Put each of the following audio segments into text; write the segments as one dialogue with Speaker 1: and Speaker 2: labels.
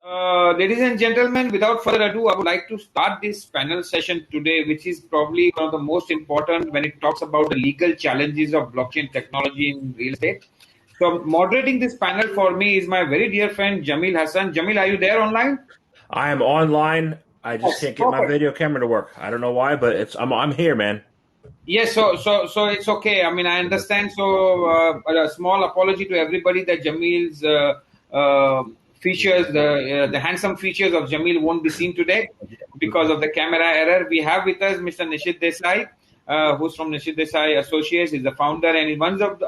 Speaker 1: Ladies and gentlemen, without further ado, I would like to start this panel session today, which is probably one of the most important when it talks about the legal challenges of blockchain technology in real estate. So, moderating this panel for me is my very dear friend Jamil Hasan. Jamil, are you there online?
Speaker 2: I am online. I just
Speaker 1: Yes,
Speaker 2: can't get my
Speaker 1: perfect.
Speaker 2: video camera to work. I don't know why, but I'm here, man.
Speaker 1: Yes, so it's okay. I mean, I understand. So, a small apology to everybody that Jamil's features, the handsome features of Jamil won't be seen today because of the camera error. We have with us Mr. Nishith Desai, who's from Nishith Desai Associates. He's the founder, and he's one of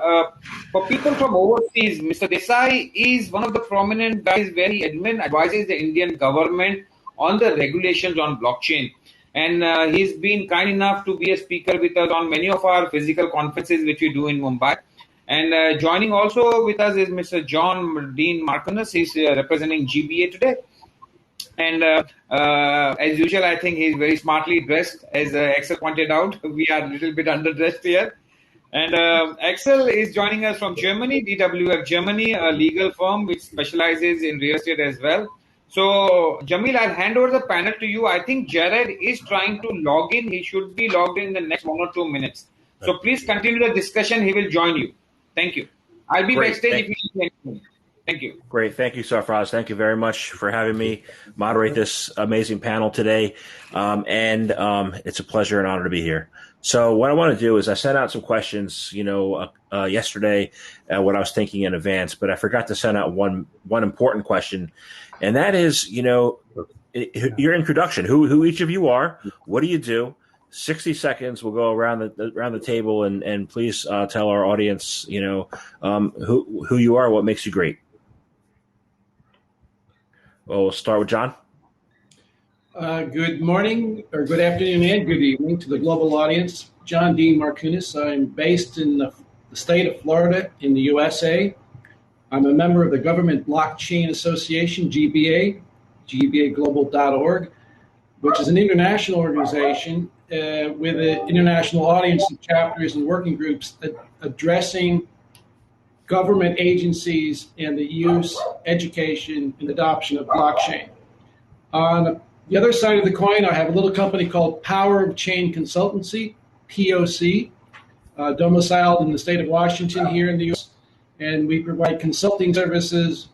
Speaker 1: for people from overseas. Mr. Desai is one of the prominent guys where he advises the Indian government on the regulations on blockchain. And he's been kind enough to be a speaker with us on many of our physical conferences, which we do in Mumbai. And joining also with us is Mr. John Dean Markunas. He's representing GBA today. And as usual, I think he's very smartly dressed. As Axel pointed out, we are a little bit underdressed here. And Axel is joining us from Germany, DWF Germany, a legal firm which specializes in real estate as well. So, Jamil, I'll hand over the panel to you. I think Jared is trying to log in. He should be logged in the next 1 or 2 minutes. So please continue the discussion. He will join you. Thank you. I'll be backstage if you need anything. Thank you.
Speaker 2: Great. Thank you, Sarfraz. Thank you very much for having me moderate this amazing panel today. It's a pleasure and honor to be here. So what I want to do is I sent out some questions, yesterday, what I was thinking in advance, but I forgot to send out one important question. And that is, your introduction, who each of you are, what do you do? 60 seconds. We'll go around the table and please tell our audience, who you are, what makes you great. Well, we'll start with John.
Speaker 3: Good morning, or good afternoon, and good evening to the global audience. John Dean Markunas. I'm based in the state of Florida in the USA. I'm a member of the Government Blockchain Association, GBA, GBAglobal.org, which is an international organization with an international audience of chapters and working groups addressing government agencies and the use, education, and adoption of blockchain. On the other side of the coin, I have a little company called Power of Chain Consultancy, POC, domiciled in the state of Washington here in the U.S., and we provide consulting services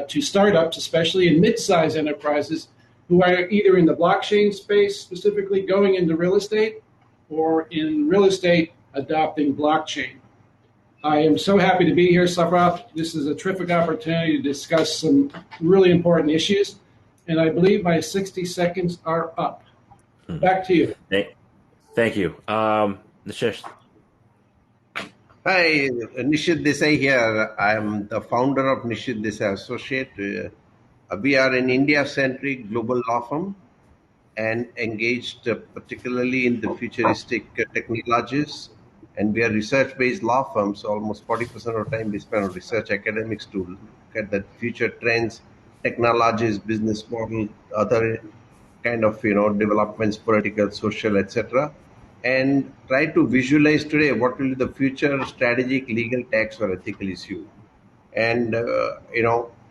Speaker 3: to startups, especially in mid-sized enterprises, who are either in the blockchain space, specifically going into real estate, or in real estate adopting blockchain. I am so happy to be here, Safra. This is a terrific opportunity to discuss some really important issues, and I believe my 60 seconds are up. Back to you.
Speaker 2: Thank you. Nishith.
Speaker 4: Hi, Nishith Desai here. I'm the founder of Nishith Desai Associate. We are an India-centric global law firm and engaged particularly in the futuristic technologies. And we are research-based law firms, so almost 40% of the time we spend on research academics to look at the future trends, technologies, business model, other kind of developments, political, social, etc., and try to visualize today what will be the future strategic, legal, tax, or ethical issue. And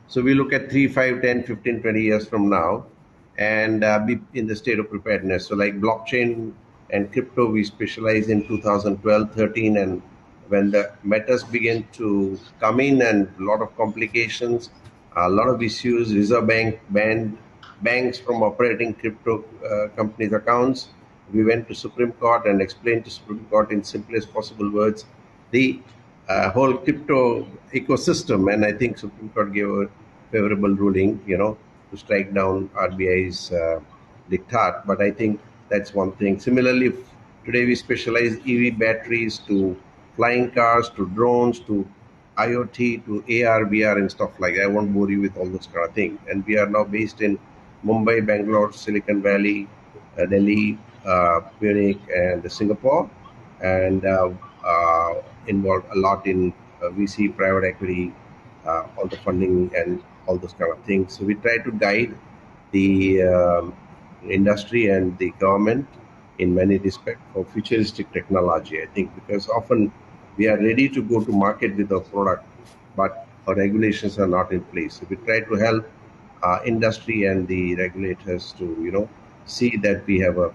Speaker 4: so we look at 3, 5, 10, 15, 20 years from now, and be in the state of preparedness. So like blockchain and crypto, we specialize in 2012, 13, and when the matters began to come in and a lot of complications, a lot of issues, Reserve Bank banned banks from operating crypto companies' accounts. We went to Supreme Court and explained to Supreme Court in simplest possible words the whole crypto ecosystem, and I think Supreme Court gave a favorable ruling, to strike down RBI's diktat. But I think that's one thing. Similarly, today we specialize EV batteries to flying cars, to drones, to IoT, to AR, VR, and stuff like that. I won't bore you with all those kind of things. And we are now based in Mumbai, Bangalore, Silicon Valley, Delhi, Munich, and Singapore, and involved a lot in VC, private equity, all the funding and all those kind of things. So we try to guide the industry and the government in many respects for futuristic technology. I think because often we are ready to go to market with our product, but our regulations are not in place. So we try to help industry and the regulators to see that we have a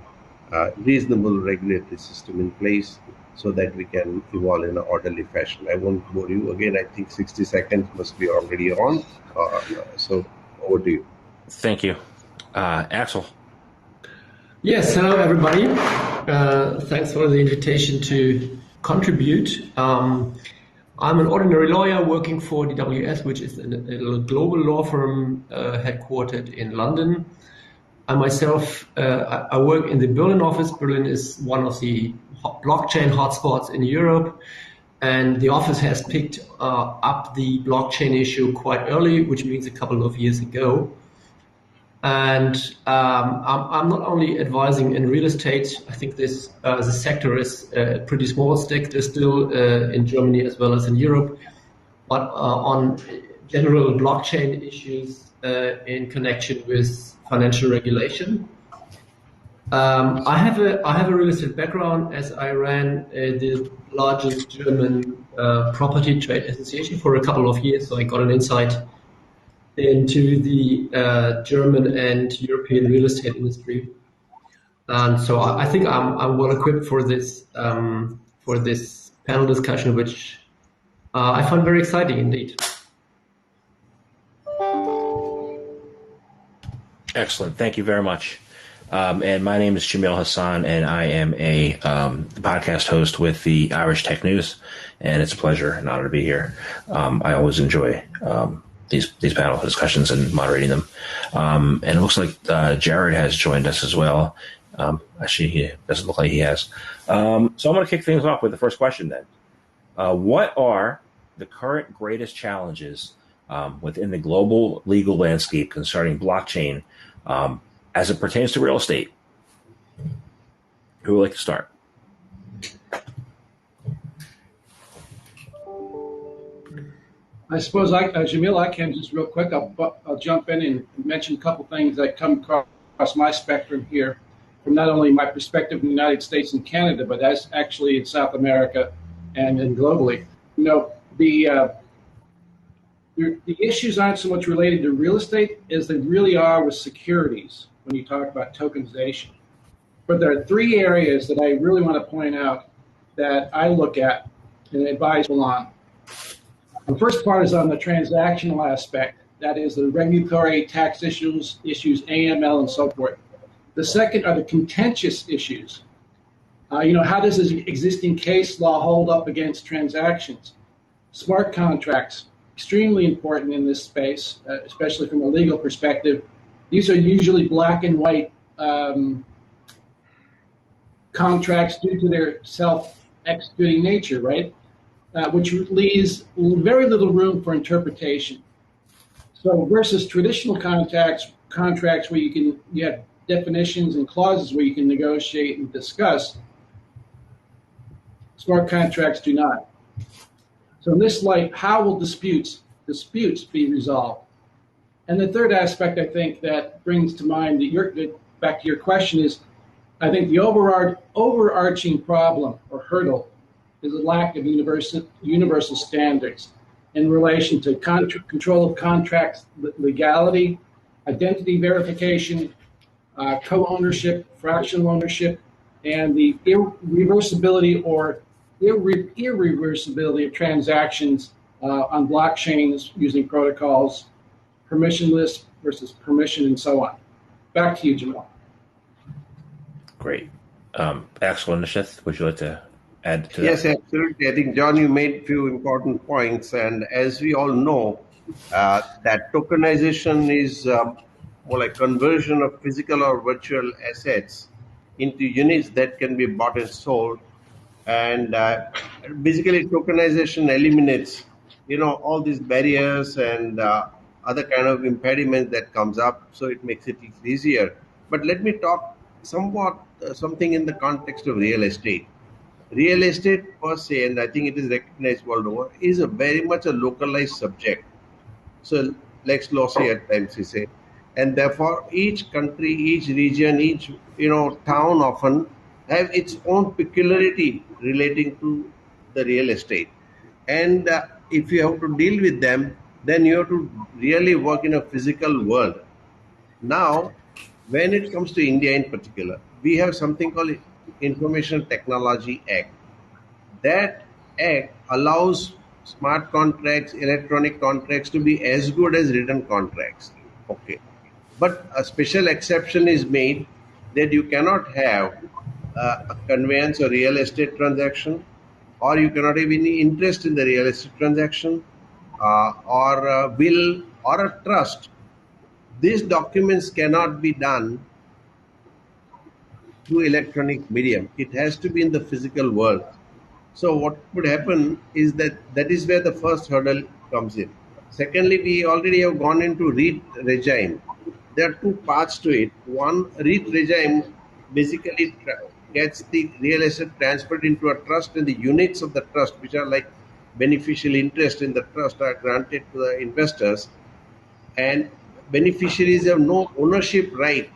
Speaker 4: reasonable regulatory system in place so that we can evolve in an orderly fashion. I won't bore you again. I think 60 seconds must be already on. So over to you.
Speaker 2: Thank you. Axel.
Speaker 5: Yes, hello everybody. Thanks for the invitation to contribute. I'm an ordinary lawyer working for DWS, which is a global law firm headquartered in London. I myself, I work in the Berlin office. Berlin is one of the blockchain hotspots in Europe, and the office has picked up the blockchain issue quite early, which means a couple of years ago. And I'm not only advising in real estate. I think this the sector is a pretty small sector still in Germany as well as in Europe, but on general blockchain issues in connection with financial regulation. I have a real estate background, as I ran the largest German property trade association for a couple of years, so I got an insight into the German and European real estate industry, and so I think I'm well equipped for this panel discussion, which I find very exciting indeed.
Speaker 2: Excellent. Thank you very much. And my name is Jamil Hasan, and I am a podcast host with the Irish Tech News, and it's a pleasure and honor to be here. I always enjoy these panel discussions and moderating them. And it looks like Jared has joined us as well. Actually, he doesn't look like he has. So I'm going to kick things off with the first question then. What are the current greatest challenges within the global legal landscape concerning blockchain as it pertains to real estate? Who would like to start?
Speaker 3: I suppose, Jamil, I can just real quick. I'll jump in and mention a couple things that come across my spectrum here, from not only my perspective in the United States and Canada, but that's actually in South America and globally. The issues aren't so much related to real estate as they really are with securities when you talk about tokenization. But there are three areas that I really want to point out that I look at and advise people on. The first part is on the transactional aspect, that is the regulatory tax issues, AML, and so forth. The second are the contentious issues. How does this existing case law hold up against transactions? Smart contracts, extremely important in this space, especially from a legal perspective. These are usually black and white contracts due to their self-executing nature, right? Which leaves very little room for interpretation. So versus traditional contracts where you have definitions and clauses where you can negotiate and discuss, smart contracts do not. So in this light, how will disputes be resolved? And the third aspect I think that brings to mind back to your question is, I think the overarching problem or hurdle is a lack of universal standards in relation to control of contracts, legality, identity verification, co-ownership, fractional ownership, and the irreversibility or irreversibility of transactions on blockchains using protocols, permissionless versus permission, and so on. Back to you, Jamil.
Speaker 2: Great. Axel and Nishith, would you like to add to that?
Speaker 4: Yes, absolutely. I think, John, you made a few important points. And as we all know, that tokenization is more like conversion of physical or virtual assets into units that can be bought and sold. And basically, tokenization eliminates, all these barriers and other kind of impediments that comes up. So it makes it easier. But let me talk something in the context of real estate. Real estate per se, and I think it is recognized world over, is a very much a localized subject. So lex loci at times we say. And therefore each country, each region, each town often have its own peculiarity relating to the real estate. And if you have to deal with them, then you have to really work in a physical world. Now, when it comes to India in particular, we have something called Information Technology Act. That act allows smart contracts, electronic contracts to be as good as written contracts. Okay. But a special exception is made that you cannot have a conveyance or real estate transaction, or you cannot have any interest in the real estate transaction, or a will or a trust. These documents cannot be done through electronic medium. It has to be in the physical world. So what would happen is that is where the first hurdle comes in. Secondly, we already have gone into REIT regime. There are two parts to it. One, REIT regime basically gets the real estate transferred into a trust, and the units of the trust, which are like beneficial interest in the trust, are granted to the investors, and beneficiaries have no ownership right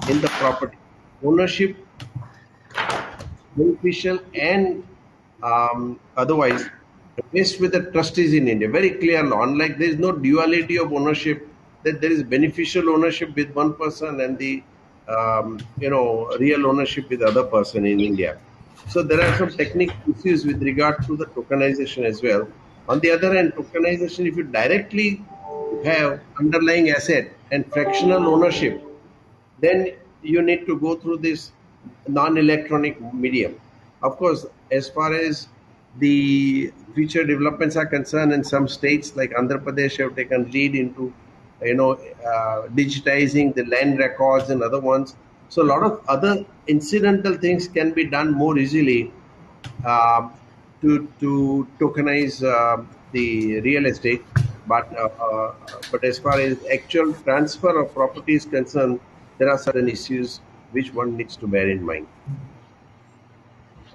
Speaker 4: in the property. Ownership, beneficial and otherwise, based with the trustees in India. Very clear law. Unlike there is no duality of ownership, that there is beneficial ownership with one person and the real ownership with the other person in India. So there are some technical issues with regard to the tokenization as well. On the other hand, tokenization, if you directly have underlying asset and fractional ownership, then you need to go through this non-electronic medium. Of course, as far as the future developments are concerned, in some states like Andhra Pradesh have taken lead into digitizing the land records and other ones. So a lot of other incidental things can be done more easily to tokenize the real estate. But as far as actual transfer of property is concerned, there are certain issues which one needs to bear in mind.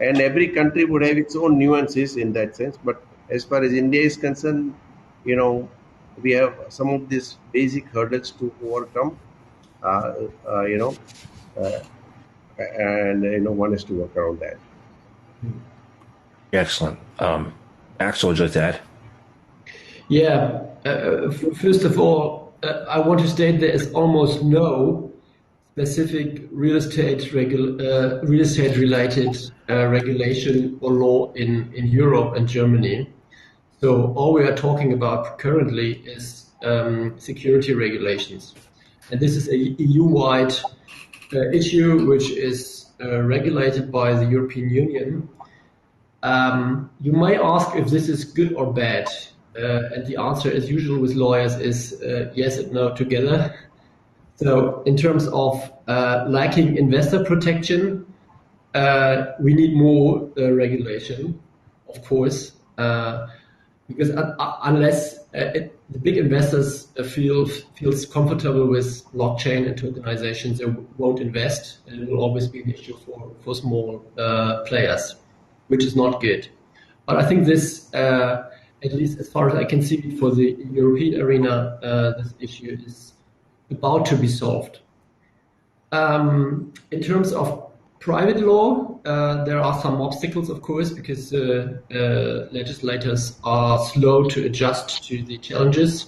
Speaker 4: And every country would have its own nuances in that sense. But as far as India is concerned, we have some of these basic hurdles to overcome, and one has to work around that.
Speaker 2: Excellent. Axel, would you like to add?
Speaker 5: Yeah. First of all, I want to state there is almost no specific real estate related regulation or law in Europe and Germany. So all we are talking about currently is security regulations, and this is a EU-wide issue which is regulated by the European Union. You may ask if this is good or bad, and the answer, as usual with lawyers, is yes and no together. So in terms of lacking investor protection, we need more regulation, of course, because unless the big investors feels comfortable with blockchain and tokenizations, they won't invest, and it will always be an issue for small players, which is not good. But I think this, at least as far as I can see for the European arena, this issue is about to be solved. In terms of private law, there are some obstacles, of course, because legislators are slow to adjust to the challenges.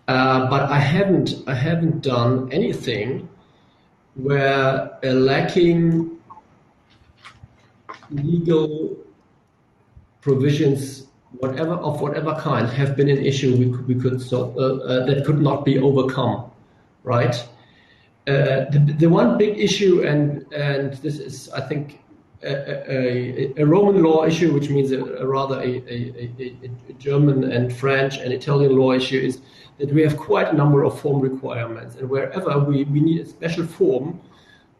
Speaker 5: But I haven't done anything where lacking legal provisions, whatever kind, have been an issue we could solve, that could not be overcome, right? The one big issue, and this is, I think, a Roman law issue, which means a German and French and Italian law issue, is that we have quite a number of form requirements, and wherever we need a special form,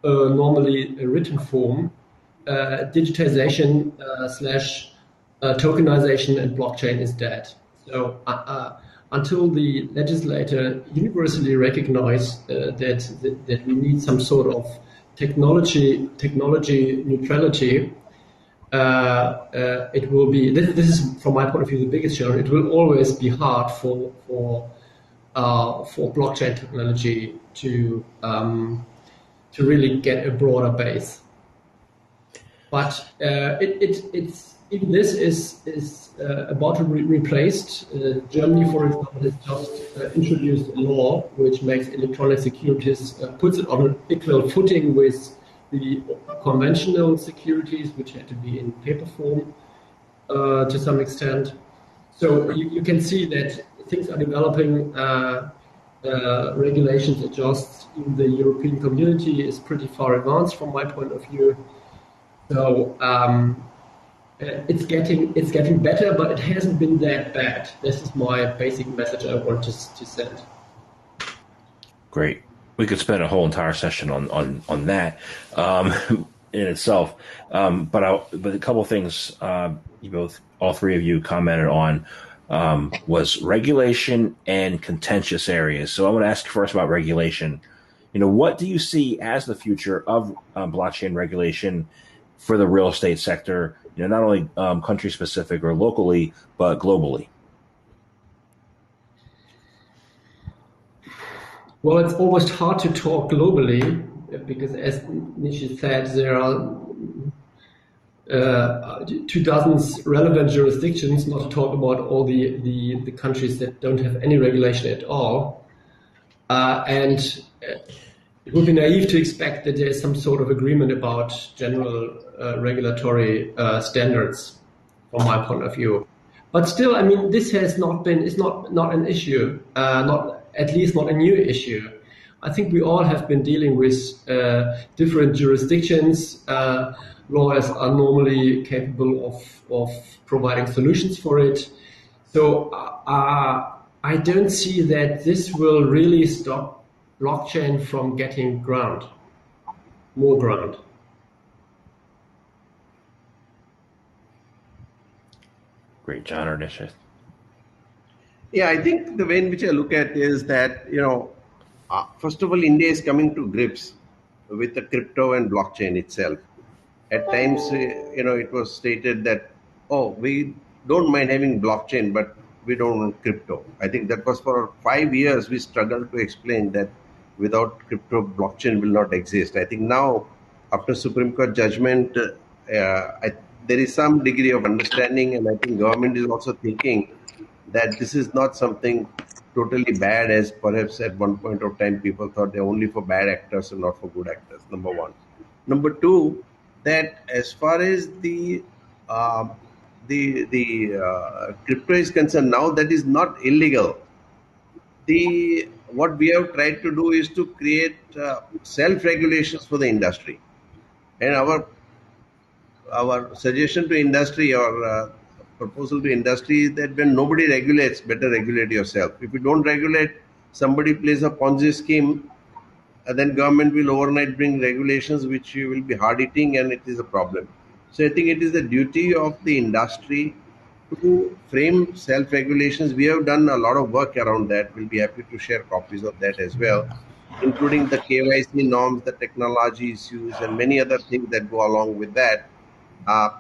Speaker 5: normally a written form, digitization / tokenization and blockchain is dead. So until the legislator universally recognize that we need some sort of technology neutrality, it will be. This is, from my point of view, the biggest challenge. It will always be hard for blockchain technology to really get a broader base. But if this is about to be replaced, Germany, for example, has just introduced a law which makes electronic securities, puts it on an equal footing with the conventional securities, which had to be in paper form to some extent. So you can see that things are developing, regulations adjust in the European community is pretty far advanced from my point of view. So it's getting better, but it hasn't been that bad. This is my basic message I want to send.
Speaker 2: Great. We could spend a whole entire session on that in itself. But a couple of things all three of you commented on was regulation and contentious areas. So I want to ask you first about regulation. What do you see as the future of blockchain regulation for the real estate sector? Not only country specific or locally, but globally.
Speaker 5: Well, it's almost hard to talk globally because, as Nishith said, there are 24 relevant jurisdictions, not to talk about all the countries that don't have any regulation at all. And it would be naive to expect that there's some sort of agreement about general regulatory standards from my point of view. But still, I mean, this has not been, it's not an issue, at least not a new issue. I think we all have been dealing with different jurisdictions. Lawyers are normally capable of providing solutions for it. So I don't see that this will really stop blockchain from getting more ground.
Speaker 2: Great, John or Nishith?
Speaker 4: Yeah, I think the way in which I look at it is that, first of all, India is coming to grips with the crypto and blockchain itself. At times, it was stated that, we don't mind having blockchain, but we don't want crypto. I think that was for 5 years we struggled to explain that without crypto, blockchain will not exist. I think now, after Supreme Court judgment, there is some degree of understanding, and I think government is also thinking that this is not something totally bad, as perhaps at one point of time people thought they're only for bad actors and not for good actors, number one. Number two, that as far as the crypto is concerned, now that is not illegal. What we have tried to do is to create self-regulations for the industry. And our suggestion to industry or proposal to industry is that when nobody regulates, better regulate yourself. If you don't regulate, somebody plays a Ponzi scheme, then government will overnight bring regulations which will be hard-hitting, and it is a problem. So I think it is the duty of the industry to frame self-regulations. We have done a lot of work around that. We'll be happy to share copies of that as well, including the KYC norms, the technology issues, and many other things that go along with that.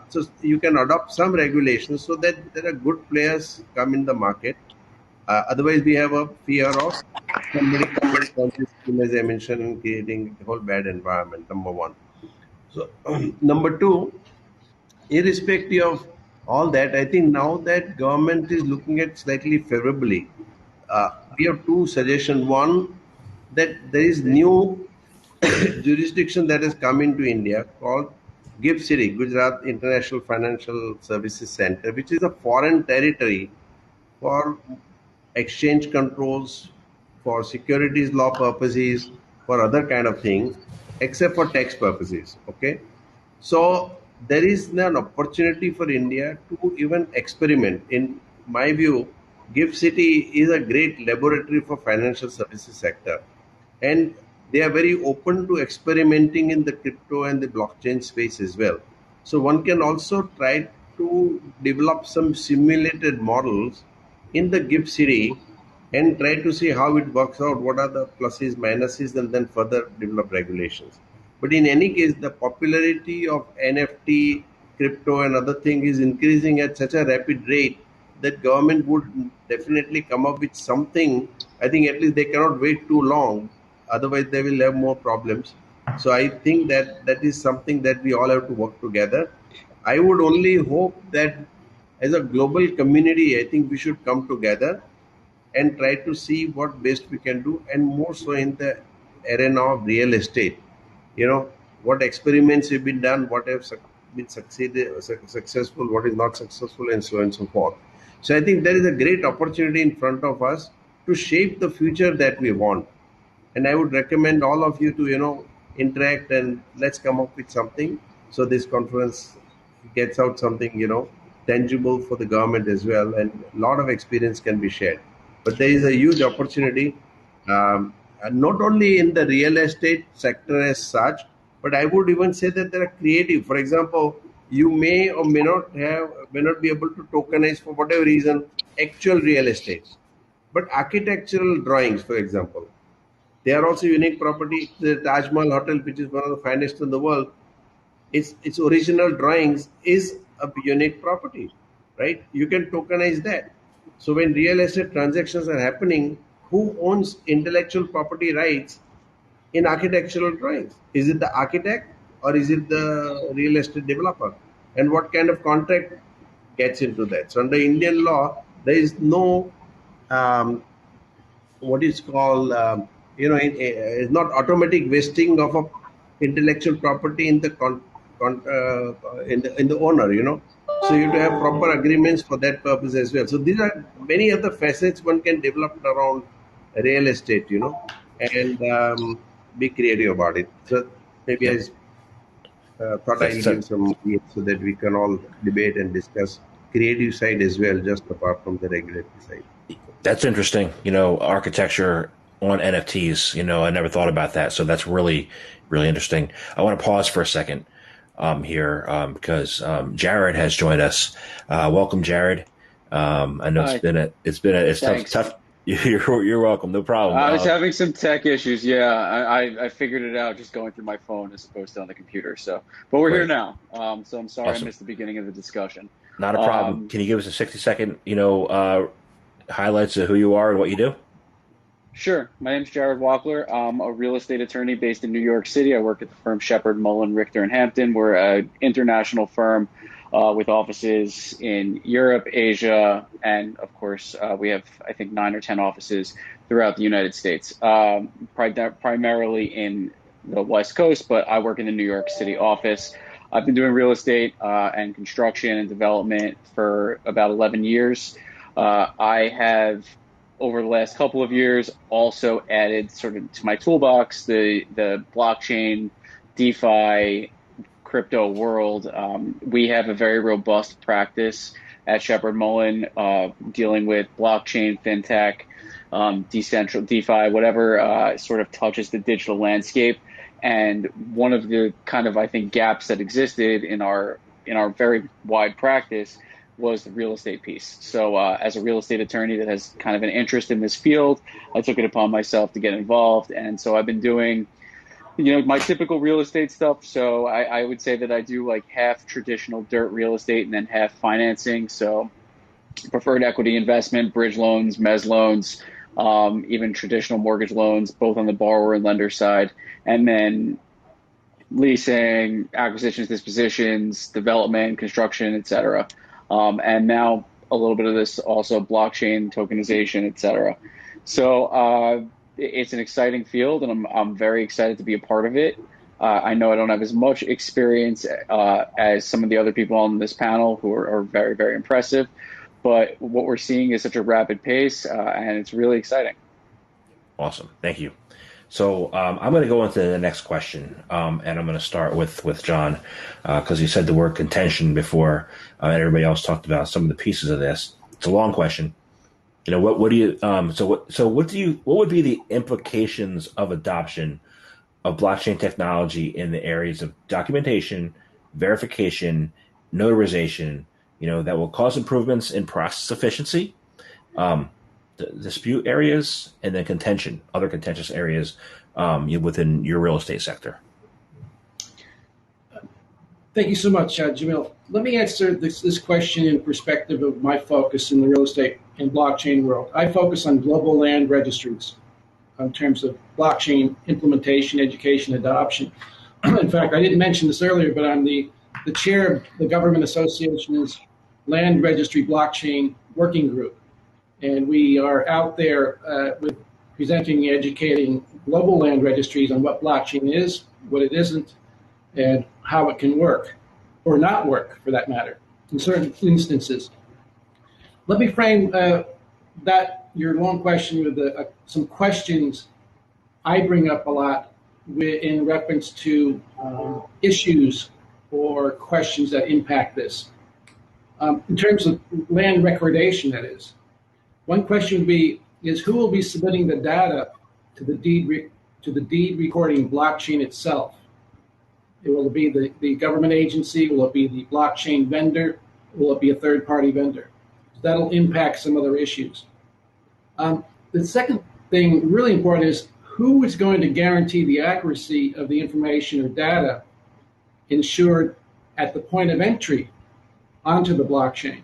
Speaker 4: So you can adopt some regulations so that there are good players come in the market. Otherwise, we have a fear of somebody as I mentioned, creating a whole bad environment, number one. So number two, irrespective of all that, I think now that government is looking at slightly favorably, we have two suggestions. One, that there is new jurisdiction that has come into India called GIFT City, Gujarat International Financial Services Center, which is a foreign territory for exchange controls, for securities law purposes, for other kind of things, except for tax purposes. Okay, so there is an opportunity for India to even experiment. In my view, GIFT City is a great laboratory for financial services sector, and they are very open to experimenting in the crypto and the blockchain space as well. So one can also try to develop some simulated models in the GIFT City and try to see how it works out, what are the pluses, minuses, and then further develop regulations. But in any case, the popularity of NFT, crypto, and other things is increasing at such a rapid rate that government would definitely come up with something. I think at least they cannot wait too long. Otherwise, they will have more problems. So I think that is something that we all have to work together. I would only hope that as a global community, I think we should come together and try to see what best we can do, and more so in the arena of real estate. What experiments have been done, what have been successful, what is not successful, and so on and so forth. So I think there is a great opportunity in front of us to shape the future that we want. And I would recommend all of you to, interact, and let's come up with something. So this conference gets out something, tangible for the government as well. And a lot of experience can be shared. But there is a huge opportunity, and not only in the real estate sector as such, but I would even say that there are creative. For example, you may or may not be able to tokenize for whatever reason actual real estate, but architectural drawings, for example, they are also unique property. The Taj Mahal Hotel, which is one of the finest in the world, its original drawings is a unique property, right? You can tokenize that. So when real estate transactions are happening, who owns intellectual property rights in architectural drawings? Is it the architect or is it the real estate developer? And what kind of contract gets into that? So under Indian law, there is no what is called it's not automatic vesting of a intellectual property in the in the owner. So you have to have proper agreements for that purpose as well. So these are many other facets one can develop around real estate, and be creative about it. So maybe I thought I'll give some ideas so that we can all debate and discuss creative side as well, just apart from the regulatory side.
Speaker 2: That's interesting. Architecture on NFTs. I never thought about that. So that's really, really interesting. I want to pause for a second here because Jared has joined us. Welcome, Jared. I know
Speaker 6: Hi.
Speaker 2: it's tough. You're welcome. No problem.
Speaker 6: I was having some tech issues. Yeah, I figured it out just going through my phone as opposed to on the computer. So, but we're here now. So I'm sorry
Speaker 2: Awesome.
Speaker 6: I missed the beginning of the discussion.
Speaker 2: Not a problem. Can you give us a 60-second, highlights of who you are and what you do?
Speaker 6: Sure. My name's Jared Wachtler. I'm a real estate attorney based in New York City. I work at the firm Sheppard, Mullin, Richter, and Hampton. We're an international firm with offices in Europe, Asia, and of course, we have, I think, 9 or 10 offices throughout the United States, primarily in the West Coast, but I work in the New York City office. I've been doing real estate and construction and development for about 11 years. I have, over the last couple of years, also added sort of to my toolbox the blockchain, DeFi, crypto world. We have a very robust practice at Sheppard Mullin dealing with blockchain, fintech, decentral, DeFi, whatever sort of touches the digital landscape. And one of the kind of, I think, gaps that existed in our very wide practice was the real estate piece. So as a real estate attorney that has kind of an interest in this field, I took it upon myself to get involved. And so I've been doing, my typical real estate stuff. So I would say that I do like half traditional dirt real estate and then half financing. So preferred equity investment, bridge loans, mezz loans, even traditional mortgage loans, both on the borrower and lender side. And then leasing, acquisitions, dispositions, development, construction, et cetera. And now a little bit of this also blockchain, tokenization, et cetera. So it's an exciting field, and I'm very excited to be a part of it. I know I don't have as much experience as some of the other people on this panel who are very, very impressive. But what we're seeing is such a rapid pace, and it's really exciting.
Speaker 2: Awesome. Thank you. So I'm going to go into the next question, and I'm going to start with John because you said the word contention before, and everybody else talked about some of the pieces of this. It's a long question. What do you what would be the implications of adoption of blockchain technology in the areas of documentation, verification, notarization, that will cause improvements in process efficiency, dispute areas, and then other contentious areas within your real estate sector?
Speaker 3: Thank you so much, Jamil. Let me answer this question in perspective of my focus in the real estate and blockchain world. I focus on global land registries in terms of blockchain implementation, education, adoption. In fact, I didn't mention this earlier, but I'm the the chair of the Government Association's Land Registry Blockchain Working Group. And we are out there with presenting and educating global land registries on what blockchain is, what it isn't, and how it can work, or not work for that matter, in certain instances. Let me frame your long question with some questions I bring up a lot in reference to issues or questions that impact this. In terms of land recordation, that is. One question would be, who will be submitting the data to the deed recording blockchain itself? Will it be the government agency? Will it be the blockchain vendor? Will it be a third-party vendor? That'll impact some other issues. The second thing, really important, is who is going to guarantee the accuracy of the information or data ensured at the point of entry onto the blockchain?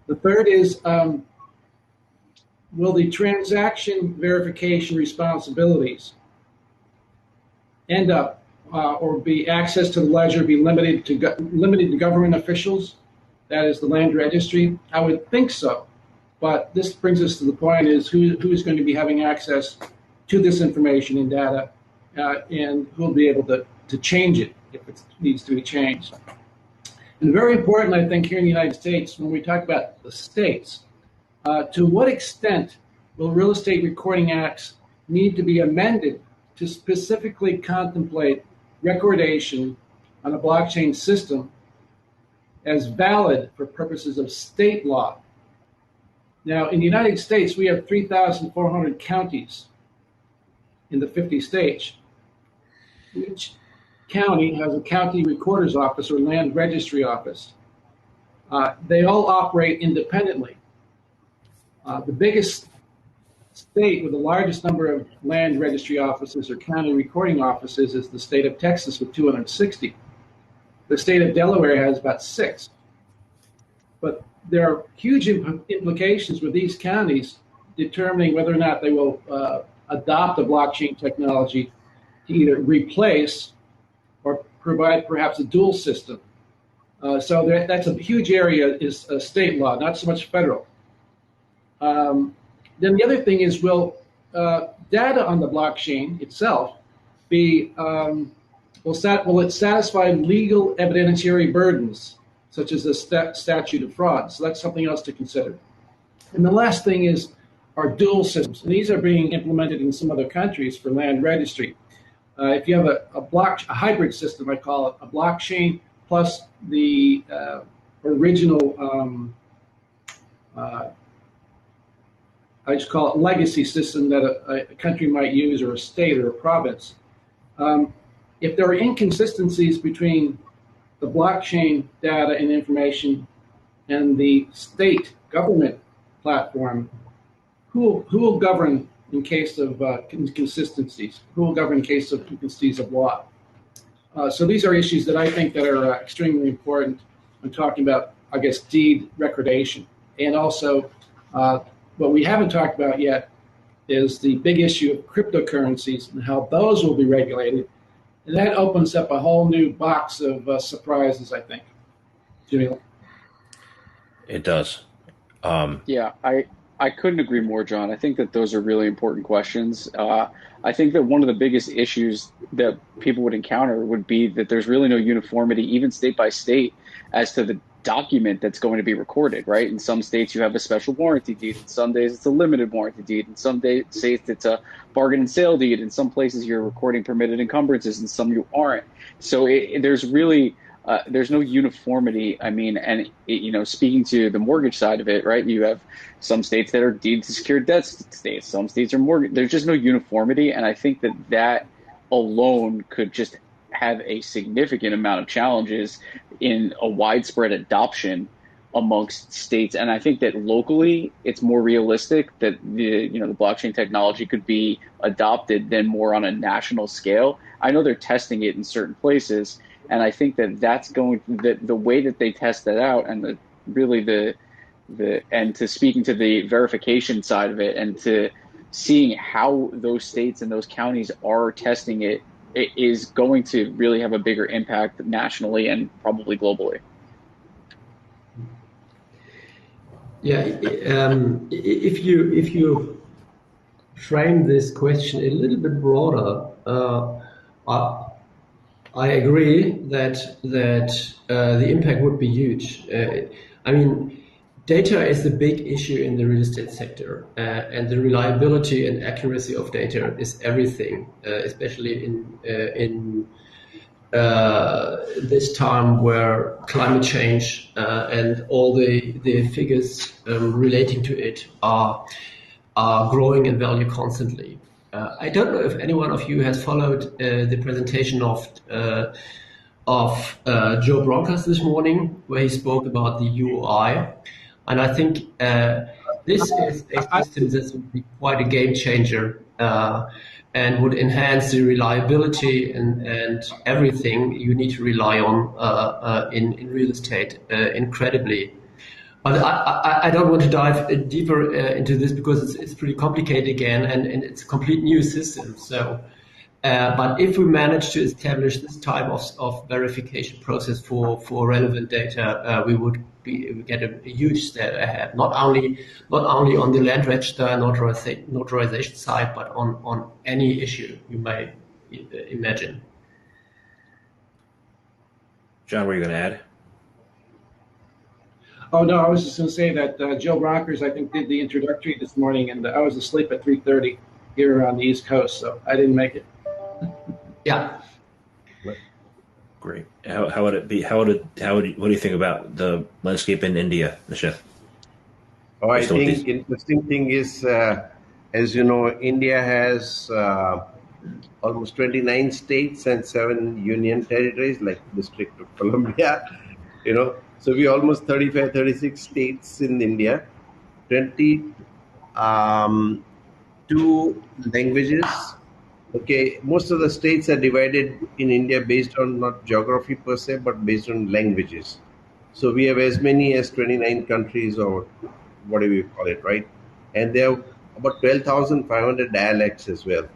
Speaker 3: The third is, will the transaction verification responsibilities end up or be access to the ledger be limited to government officials? That is the land registry? I would think so. But this brings us to the point is who is going to be having access to this information and data and who will be able to change it if it needs to be changed. And very important, I think, here in the United States, when we talk about the states, to what extent will real estate recording acts need to be amended to specifically contemplate recordation on a blockchain system as valid for purposes of state law? Now, in the United States, we have 3,400 counties in the 50 states. Each county has a county recorder's office or land registry office. They all operate independently. The biggest state with the largest number of land registry offices or county recording offices is the state of Texas with 260. The state of Delaware has about 6. But there are huge implications with these counties determining whether or not they will adopt a blockchain technology to either replace or provide perhaps a dual system. So that's a huge area is state law, not so much federal. Then the other thing is, will data on the blockchain itself be, will it satisfy legal evidentiary burdens, such as the statute of frauds? So that's something else to consider. And the last thing is our dual systems. And these are being implemented in some other countries for land registry. If you have a hybrid system, I call it, a blockchain plus the original, I just call it legacy system that a country might use, or a state or a province. If there are inconsistencies between the blockchain data and information and the state government platform, who will govern in case of inconsistencies? Who will govern in case of inconsistencies of law? So these are issues that I think that are extremely important when talking about, I guess, deed recordation. And also, what we haven't talked about yet is the big issue of cryptocurrencies and how those will be regulated. And that opens up a whole new box of surprises, I think. Jamil?
Speaker 2: It does.
Speaker 6: Yeah, I couldn't agree more, John. I think that those are really important questions. I think that one of the biggest issues that people would encounter would be that there's really no uniformity, even state by state, as to the document that's going to be recorded, right? In some states, you have a special warranty deed. In some days, it's a limited warranty deed. In some states, it's a bargain and sale deed. In some places, you're recording permitted encumbrances, and some you aren't. So there's really there's no uniformity. I mean, and speaking to the mortgage side of it, right? You have some states that are deed to secured debt states. Some states are mortgage. There's just no uniformity, and I think that alone could just have a significant amount of challenges in a widespread adoption amongst states. And I think that locally it's more realistic that the blockchain technology could be adopted than more on a national scale. I know they're testing it in certain places, and I think that's going the way that they test that out, and and to speaking to the verification side of it, and to seeing how those states and those counties are testing it is going to really have a bigger impact nationally and probably globally.
Speaker 5: Yeah, if you frame this question a little bit broader, I agree that the impact would be huge. I mean, data is the big issue in the real estate sector, and the reliability and accuracy of data is everything, especially in this time where climate change and all the figures relating to it are growing in value constantly. I don't know if any one of you has followed the presentation of Joe Broncos this morning, where he spoke about the UI, and I think this is a system that would be quite a game changer and would enhance the reliability and everything you need to rely on in real estate incredibly. But I don't want to dive deeper into this because it's pretty complicated again, and it's a complete new system. So, but if we manage to establish this type of verification process for relevant data, we would get a huge step ahead. Not only on the land register notarization side, but on any issue you may imagine.
Speaker 2: John, were you going to add?
Speaker 3: Oh, no, I was just going to say that Joe Bronkers, I think, did the introductory this morning, and I was asleep at 3:30 here on the East Coast, so I didn't make it.
Speaker 5: Yeah.
Speaker 2: Great. How would it be? What do you think about the landscape in India, Nishith?
Speaker 4: Oh, I think interesting thing is, as you know, India has almost 29 states and 7 union territories, like District of Columbia, So we almost 35, 36 states in India, 22 languages. Okay, most of the states are divided in India based on not geography per se, but based on languages. So we have as many as 29 countries, or whatever you call it, right? And there are about 12,500 dialects as well.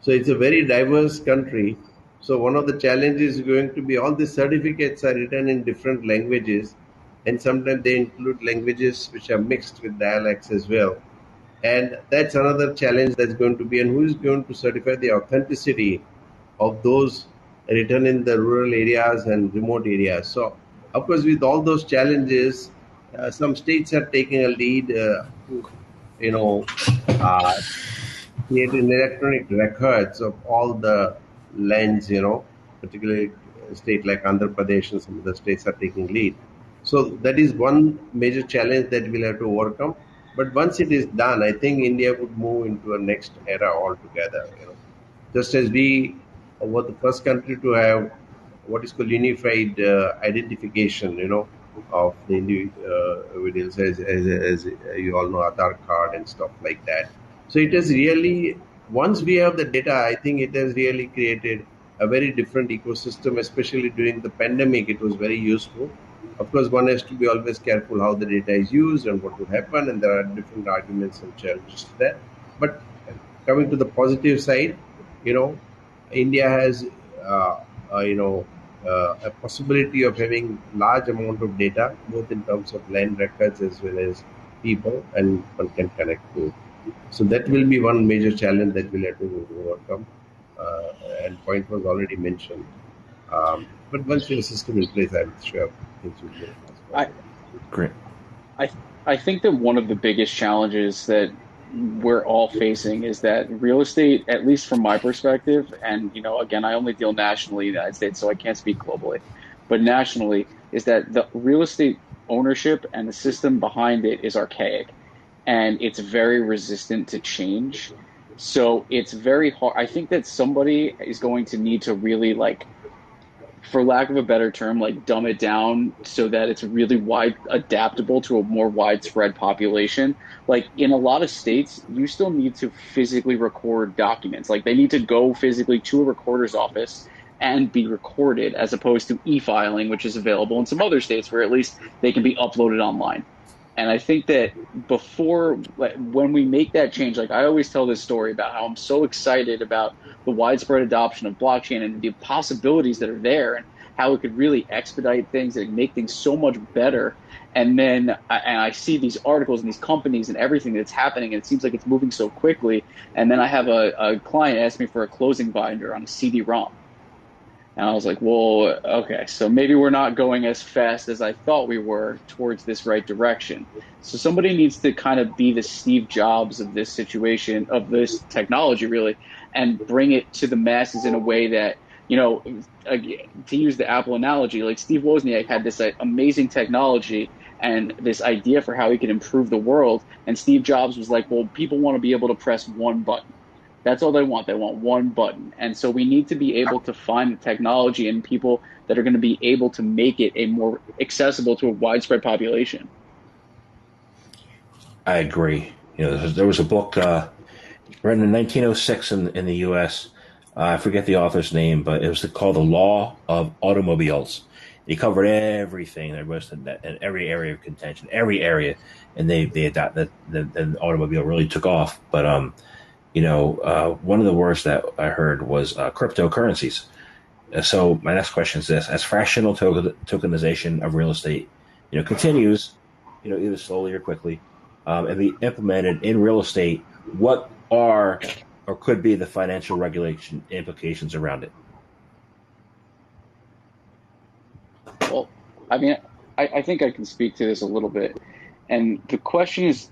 Speaker 4: So it's a very diverse country. So one of the challenges is going to be all the certificates are written in different languages, and sometimes they include languages which are mixed with dialects as well. And that's another challenge that's going to be, and who is going to certify the authenticity of those written in the rural areas and remote areas. So, of course, with all those challenges, some states are taking a lead, creating electronic records of all the lands, particularly a state like Andhra Pradesh and some of the states are taking lead. So that is one major challenge that we'll have to overcome. But once it is done, I think India would move into a next era altogether. Just as we were the first country to have what is called unified identification, of the individuals, as you all know, Aadhaar card and stuff like that. So it has really, once we have the data, I think it has really created a very different ecosystem, especially during the pandemic. It was very useful. Of course, one has to be always careful how the data is used and what will happen, and there are different arguments and challenges to that. But coming to the positive side, India has, a possibility of having large amount of data, both in terms of land records as well as people, and one can connect to. So that will be one major challenge that we'll have to overcome. And point was already mentioned. But once your system in place, I'm sure things will be
Speaker 2: great.
Speaker 6: I think that one of the biggest challenges that we're all facing is that real estate, at least from my perspective, and again, I only deal nationally in the United States, so I can't speak globally, but nationally, is that the real estate ownership and the system behind it is archaic, and it's very resistant to change. So it's very hard. I think that somebody is going to need to really, for lack of a better term, dumb it down so that it's really adaptable to a more widespread population. In a lot of states, you still need to physically record documents. They need to go physically to a recorder's office and be recorded, as opposed to e-filing, which is available in some other states where at least they can be uploaded online. And I think that when we make that change, like I always tell this story about how I'm so excited about the widespread adoption of blockchain and the possibilities that are there and how it could really expedite things and make things so much better. And then I see these articles and these companies and everything that's happening, and it seems like it's moving so quickly. And then I have a client ask me for a closing binder on a CD-ROM. And I was like, well, okay, so maybe we're not going as fast as I thought we were towards this right direction. So somebody needs to kind of be the Steve Jobs of this situation, of this technology, really, and bring it to the masses in a way that, you know, to use the Apple analogy, like Steve Wozniak had this amazing technology and this idea for how he could improve the world. And Steve Jobs was like, well, people want to be able to press one button. That's all they want. They want one button. And so we need to be able to find the technology and people that are going to be able to make it a more accessible to a widespread population.
Speaker 2: I agree. You know, there was a book written in 1906 in the U.S. I forget the author's name, but it was called The Law of Automobiles. He covered everything. There was in every area of contention, every area, and they adopted the automobile really took off. But you know, one of the words that I heard was cryptocurrencies. So my next question is this: as fractional tokenization of real estate, you know, continues, you know, either slowly or quickly, and be implemented in real estate, what are or could be the financial regulation implications around it?
Speaker 6: Well, I mean, I think I can speak to this a little bit. And the question is,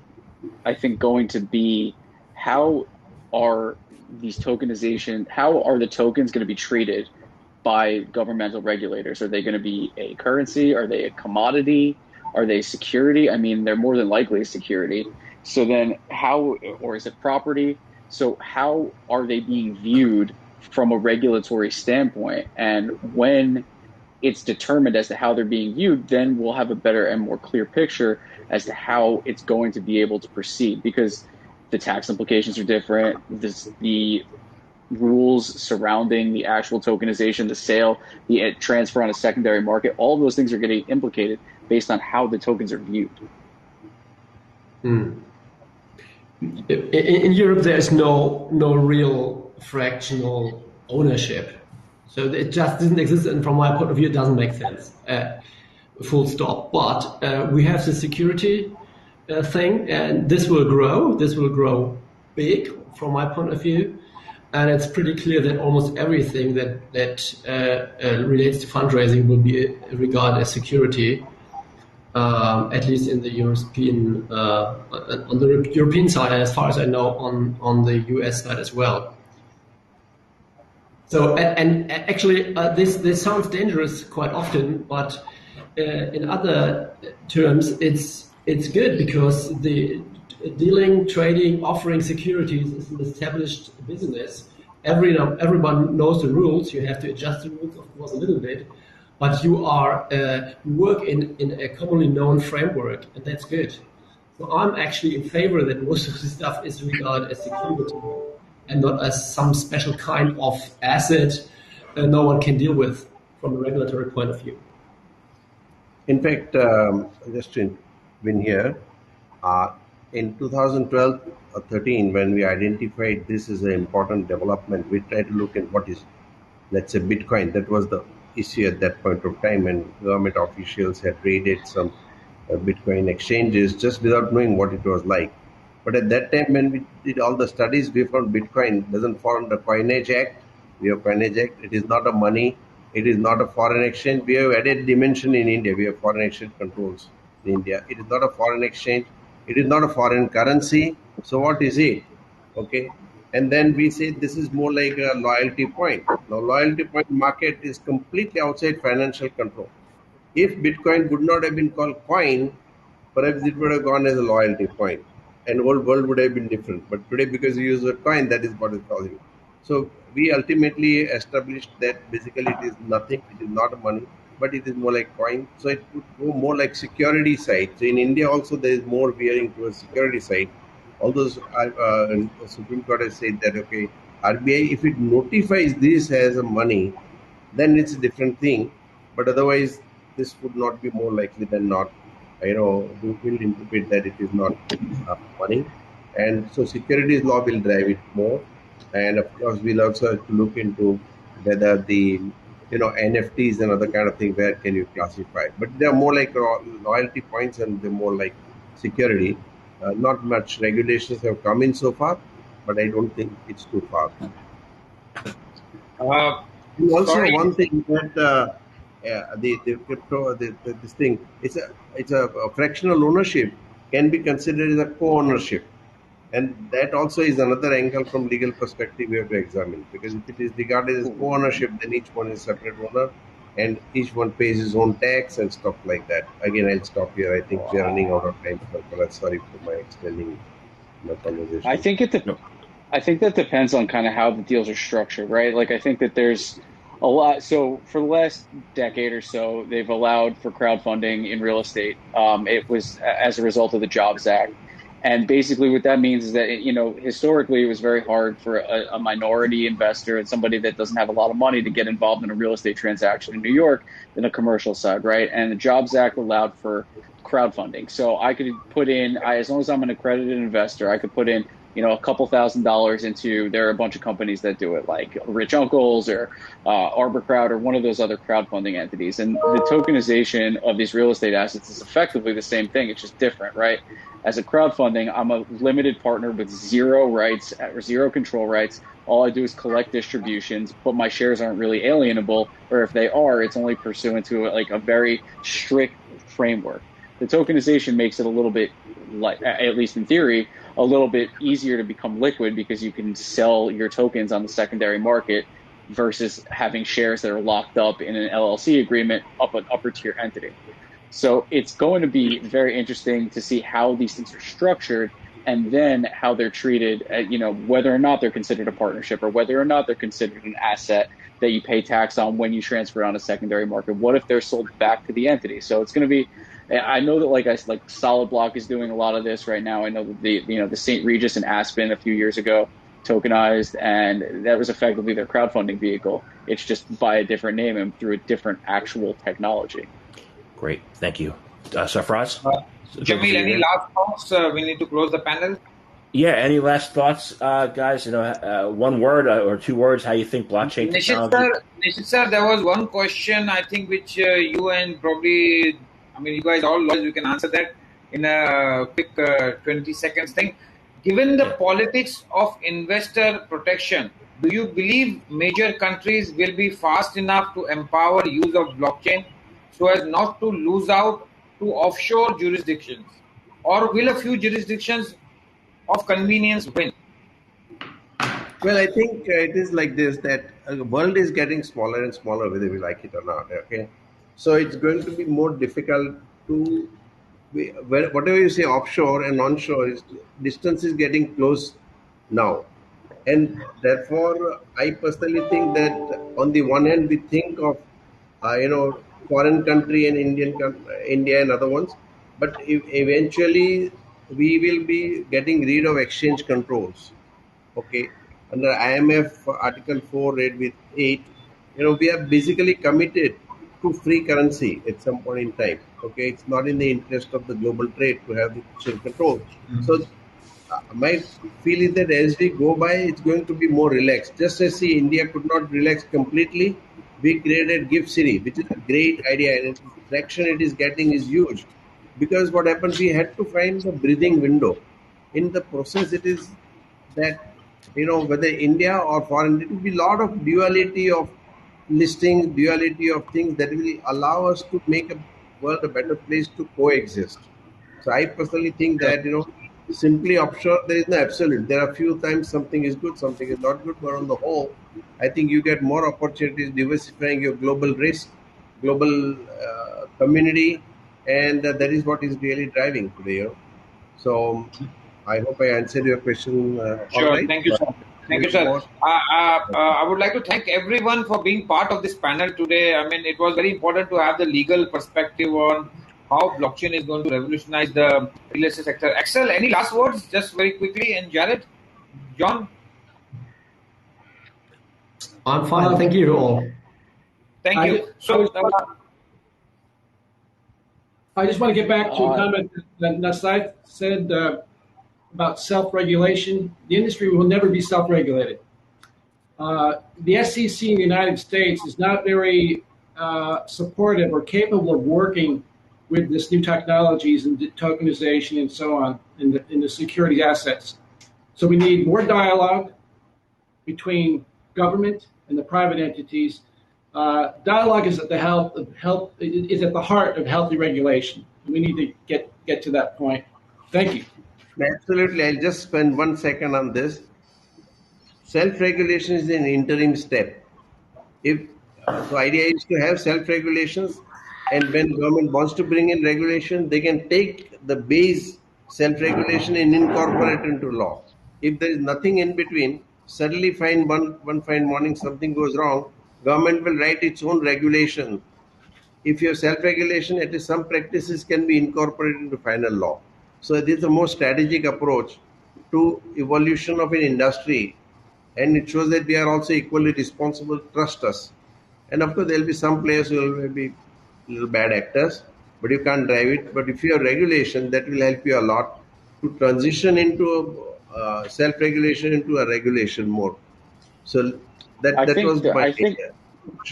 Speaker 6: I think, going to be how are the tokens going to be treated by governmental regulators? Are they going to be a currency? Are they a commodity? Are they security? I mean, they're more than likely a security. So then or is it property? So how are they being viewed from a regulatory standpoint? And when it's determined as to how they're being viewed, then we'll have a better and more clear picture as to how it's going to be able to proceed, because the tax implications are different. The rules surrounding the actual tokenization, the sale, the transfer on a secondary market, all of those things are getting implicated based on how the tokens are viewed.
Speaker 5: In Europe, there's no real fractional ownership. So it just doesn't exist, and from my point of view, it doesn't make sense. Full stop. But we have the security thing, and this will grow. This will grow big from my point of view, and it's pretty clear that almost everything that relates to fundraising will be regarded as security, at least in the European on the European side, and as far as I know, on the US side as well. So and actually, this sounds dangerous quite often, but in other terms, it's good, because the dealing, trading, offering securities is an established business. Everyone knows the rules. You have to adjust the rules, of course, a little bit, but you work in a commonly known framework, and that's good. So I'm actually in favor that most of the stuff is regarded as security and not as some special kind of asset no one can deal with from a regulatory point of view.
Speaker 4: In fact, just to win here, in 2012 or 13, when we identified this as an important development, we tried to look at what is, let's say, Bitcoin. That was the issue at that point of time, and government officials had raided some Bitcoin exchanges just without knowing what it was like. But at that time, when we did all the studies, we found Bitcoin doesn't fall under Coinage Act. We have Coinage Act. It is not a money. It is not a foreign exchange. We have added dimension in India. We have foreign exchange controls in India. It is not a foreign exchange. It is not a foreign currency. So what is it? Okay. And then we say this is more like a loyalty point. Now, loyalty point market is completely outside financial control. If Bitcoin would not have been called coin, perhaps it would have gone as a loyalty point, and the whole world would have been different. But today, because we use the coin, that is what is causing it. So we ultimately established that basically it is nothing. It is not money, but it is more like coin. So it would go more like security side. So in India also there is more veering towards security side. Although Supreme Court has said that, okay, RBI, if it notifies this as a money, then it's a different thing. But otherwise, this would not be more likely than not we will interpret that it is not money. And so securities law will drive it more. And of course, we'll also have to look into whether the, NFTs and other kind of thing, where can you classify? But they're more like loyalty points and they're more like security. Not much regulations have come in so far, but I don't think it's too far. And also one thing that the crypto, this thing, it's a fractional ownership can be considered as a co-ownership. And that also is another angle from legal perspective we have to examine, because if it is regarded as co-ownership, then each one is separate owner and each one pays his own tax and stuff like that. Again, I'll stop here. I think we are running out of time. Sorry for my extending my conversation.
Speaker 6: I think that depends on kind of how the deals are structured, right? Like, I think that there's a lot. So for the last decade or so, they've allowed for crowdfunding in real estate. It was as a result of the Jobs Act. And basically what that means is that, historically it was very hard for a minority investor and somebody that doesn't have a lot of money to get involved in a real estate transaction in New York than a commercial side, right? And the Jobs Act allowed for crowdfunding. So I could put in, as long as I'm an accredited investor, I could put in, a couple $1,000s into, there are a bunch of companies that do it, like Rich Uncles or Arbor Crowd or one of those other crowdfunding entities. And the tokenization of these real estate assets is effectively the same thing. It's just different, right? As a crowdfunding, I'm a limited partner with zero rights or zero control rights. All I do is collect distributions, but my shares aren't really alienable, or if they are, it's only pursuant to like a very strict framework. The tokenization makes it a little bit, like, at least in theory, a little bit easier to become liquid because you can sell your tokens on the secondary market versus having shares that are locked up in an LLC agreement up an upper tier entity. So it's going to be very interesting to see how these things are structured and then how they're treated, whether or not they're considered a partnership or whether or not they're considered an asset that you pay tax on when you transfer on a secondary market. What if they're sold back to the entity? So it's going to be, I know that like Solid Block is doing a lot of this right now. I know that the St. Regis and Aspen a few years ago tokenized, and that was effectively their crowdfunding vehicle. It's just by a different name and through a different actual technology.
Speaker 2: Great, thank you. Sarfraz?
Speaker 1: Jamil, any last thoughts? We need to close the panel.
Speaker 2: Yeah, any last thoughts, guys? One word or two words, how you think blockchain technology?
Speaker 1: Nishith sir, there was one question, I think, which you and probably, you guys all lawyers, you can answer that in a quick 20 seconds thing. Given the politics of investor protection, do you believe major countries will be fast enough to empower use of blockchain so as not to lose out to offshore jurisdictions? Or will a few jurisdictions of convenience win?
Speaker 4: Well, I think it is like this, that the world is getting smaller and smaller, whether we like it or not. Okay, so it's going to be more difficult to, whatever you say offshore and onshore, is distance is getting close now. And therefore, I personally think that on the one hand, we think of, foreign country and India and other ones, but eventually we will be getting rid of exchange controls. Okay, under IMF Article 4, read with 8, we are basically committed to free currency at some point in time. Okay, it's not in the interest of the global trade to have the exchange control. Mm-hmm. So my feel is that as we go by, it's going to be more relaxed. Just as India could not relax completely, we created Gift City, which is a great idea, and the traction it is getting is huge. Because what happened, we had to find the breathing window. In the process, it is that, whether India or foreign, it will be a lot of duality of listings, duality of things that will allow us to make a world a better place to coexist. So I personally think that, simply offshore, there is no absolute. There are few times something is good, something is not good, but on the whole, I think you get more opportunities diversifying your global risk, global community, and that is what is really driving today. So I hope I answered your question.
Speaker 1: Sure,
Speaker 4: right.
Speaker 1: Thank you, sir. Thank you, sir. I would like to thank everyone for being part of this panel today. It was very important to have the legal perspective on how blockchain is going to revolutionize the real estate sector. Axel, any last words, just very quickly, and Jared, John?
Speaker 5: I'm fine. Thank you all.
Speaker 1: Thank you.
Speaker 3: I just want to get back to a comment that Desai said about self-regulation. The industry will never be self-regulated. The SEC in the United States is not very supportive or capable of working with this new technologies and tokenization and so on in the security assets. So we need more dialogue between government and the private entities. Dialogue is at the is at the heart of healthy regulation. We need to get to that point. Thank you.
Speaker 4: Absolutely. I'll just spend 1 second on this. Self-regulation is an interim step. The idea is to have self-regulations, and when government wants to bring in regulation, they can take the base self-regulation and incorporate it into law. If there is nothing in between, suddenly one fine morning something goes wrong, government will write its own regulation. If you have self-regulation, at least some practices can be incorporated into final law. So this is a more strategic approach to evolution of an industry, and it shows that we are also equally responsible. Trust us. And of course, there will be some players who will be little bad actors, but you can't drive it. But if you have regulation, that will help you a lot to transition into self-regulation into a regulation more. So that was my take.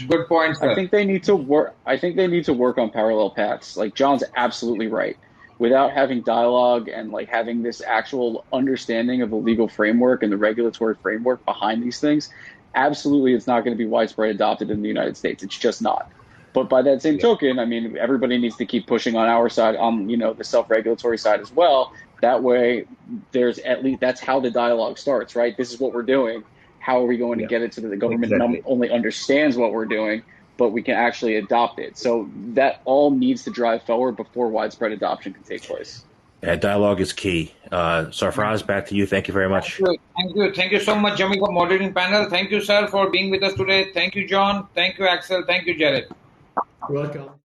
Speaker 1: Good point, sir.
Speaker 6: I think they need to work. I think they need to work on parallel paths. Like John's absolutely right. Without having dialogue and like having this actual understanding of the legal framework and the regulatory framework behind these things, absolutely, it's not going to be widespread adopted in the United States. It's just not. But by that same token, I mean, everybody needs to keep pushing on our side, on the self-regulatory side as well. That way, there's at least that's how the dialogue starts, right? This is what we're doing. How are we going to get it so that the government not only understands what we're doing, but we can actually adopt it? So that all needs to drive forward before widespread adoption can take place.
Speaker 2: Yeah, dialogue is key. Sarfraz, back to you. Thank you very much.
Speaker 1: Thank you so much, Jamil, for moderating panel. Thank you, sir, for being with us today. Thank you, John. Thank you, Axel. Thank you, Jared.
Speaker 5: You're welcome.